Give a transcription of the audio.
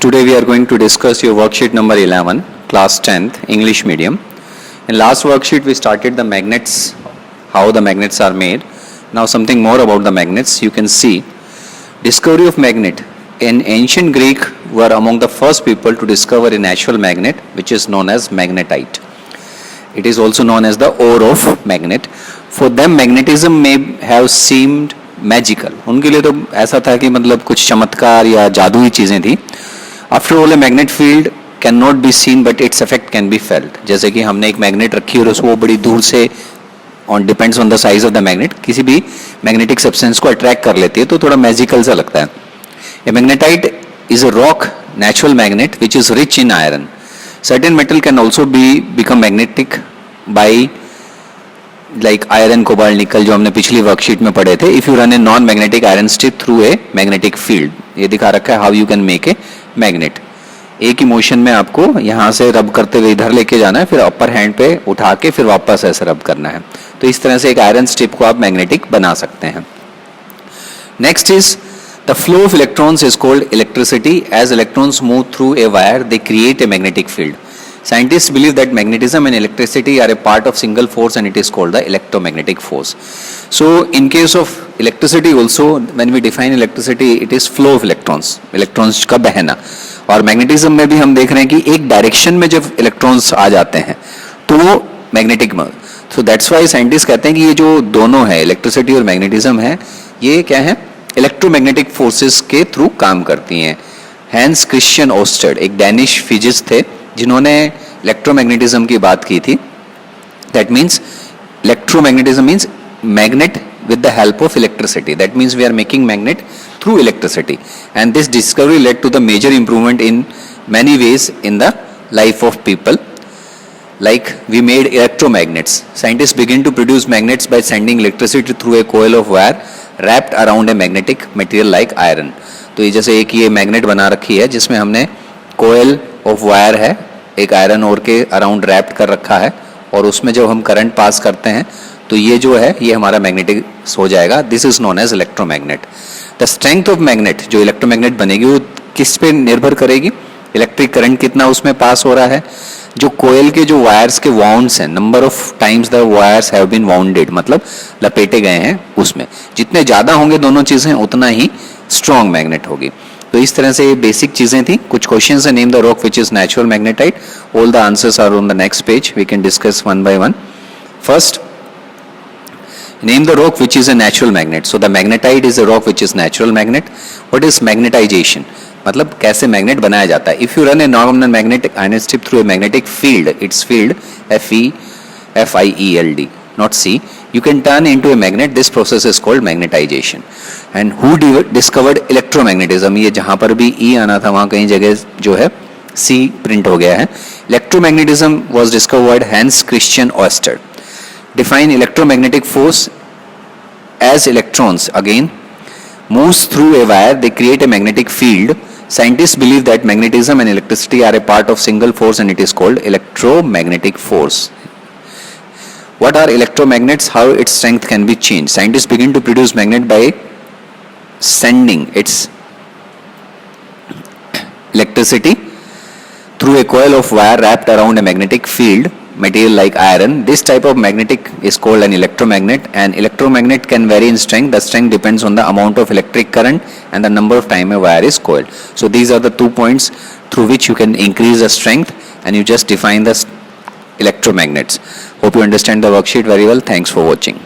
today we are going to discuss your worksheet number 11, class 10th, English medium. In last worksheet we started the magnets, how the magnets are made. Now something more about the magnets. You can see discovery of magnet. In ancient Greek were among the first people to discover a natural magnet which is known as magnetite. It is also known as the ore of magnet. For them magnetism may have seemed magical, उनके लिए तो ऐसा था कि मतलब कुछ चमत्कार या जादुई चीज़ें थी. After all a magnet field can not be seen but its effect can be felt. जैसे कि हमने एक मैग्नेट रखी और उसको बड़ी दूर से on depends on the size of the magnet किसी भी मैग्नेटिक सब्सटेंस को अट्रैक्ट कर लेती है, तो थोड़ा मैजिकल सा लगता है. A magnetite is a rock natural magnet which is rich in iron. Certain metal can also become magnetic by like iron, cobalt, nickel, जो हमने पिछली वर्कशीट में पढ़े थे. If you run a non magnetic iron strip through a magnetic field, ये दिखा रखा है how you can make a magnet. एक ही मोशन में आपको यहाँ से रब करते हुए इधर लेके जाना है, फिर अपर हैंड पे उठा के फिर वापस ऐसे रब करना है. तो इस तरह से एक आयरन स्ट्रिप को आप मैग्नेटिक बना सकते हैं. Next is the flow of electrons is called electricity. As electrons move through a wire they create a magnetic field. Scientists believe that magnetism and electricity are a part of single force and it is called the electromagnetic force. So in case of electricity also, when we define electricity, it is flow of electrons, electrons का बहना. और magnetism में भी हम देख रहे हैं कि एक डायरेक्शन में जब इलेक्ट्रॉन्स आ जाते हैं तो वो मैग्नेटिक में. So that's why scientists कहते हैं कि ये जो दोनों है, इलेक्ट्रिसिटी और मैग्नेटिज्म है, ये क्या है, इलेक्ट्रोमैग्नेटिक फोर्सेस के थ्रू काम करती हैं. हैंस क्रिश्चियन ओस्टेड एक डैनिश फिजिस्ट थे जिन्होंने इलेक्ट्रोमैग्नेटिज्म की बात की थी. That means electromagnetism means magnet with the help of electricity. That means we are making magnet through electricity and this discovery led to the major improvement in many ways in the life of people. Like we made electromagnets. Scientists begin to produce magnets by sending electricity through a coil of wire wrapped around a magnetic material like iron. तो ये जैसे एक ये magnet बना रखी है जिसमें हमने कोयल ऑफ वायर है, एक आयरन ओर के अराउंड रैप्ड कर रखा है, और उसमें जब हम करंट पास करते हैं तो ये जो है ये हमारा मैग्नेटिक हो जाएगा. This is known as electromagnet. The strength of magnet, जो इलेक्ट्रोमैग्नेट बनेगी वो किस पे निर्भर करेगी, इलेक्ट्रिक करंट कितना उसमें पास हो रहा है. जो कोयल के जो वायर्स के वाउंड्स हैं, number of times the wires have been wounded, मतलब लपेटे गए हैं, उसमें जितने ज़्यादा होंगे दोनों चीज़ें उतना ही स्ट्रॉन्ग मैग्नेट होगी. तो इस तरह से ये बेसिक चीज़ें थी. कुछ क्वेश्चंस है. Name the rock which is natural magnetite. All the answers are on the next page. We can discuss one by one. First, name the rock which is a natural magnet. So the magnetite is a rock which is natural magnet. What is magnetization, मतलब कैसे magnet बनाया जाता है. If you run a normal magnetic iron strip through a magnetic field, its field FIELD, not C, you can turn into a magnet. This process is called magnetization. And who discovered electromagnetism? ये जहाँ पर भी E आना था वहाँ कहीं जगह जो है C प्रिंट हो गया है. Electromagnetism was discovered Hans Christian Ørsted. Define electromagnetic force as electrons again moves through a wire. They create a magnetic field. Scientists believe that magnetism and electricity are a part of single force and it is called electromagnetic force. What are electromagnets? How its strength can be changed? Scientists begin to produce magnet by sending its electricity through a coil of wire wrapped around a magnetic field material like iron. This type of magnetic is called an electromagnet. An electromagnet can vary in strength. The strength depends on the amount of electric current and the number of time a wire is coiled. So these are the 2 points through which you can increase the strength, and you just define the electromagnets. Hope you understand the worksheet very well. Thanks for watching.